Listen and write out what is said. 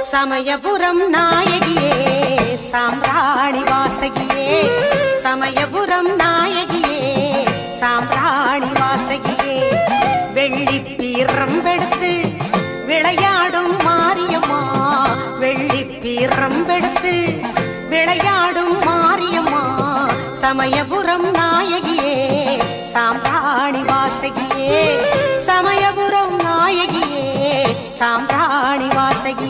சமயபுரம் நாயகியே சாம்பிராணி வாசகியே சமயபுரம் நாயகியே சாம்பிராணி வாசகியே வெள்ளி பீரம்பெடுத்து விளையாடும் மாரியம்மா வெள்ளி பீரம்பெடுத்து விளையாடும் மாரியம்மா சமயபுரம் நாயகியே சாம்பிராணி வாசகியே சமயபுரம் நாயகியே சாம்பிராணி வாசகியே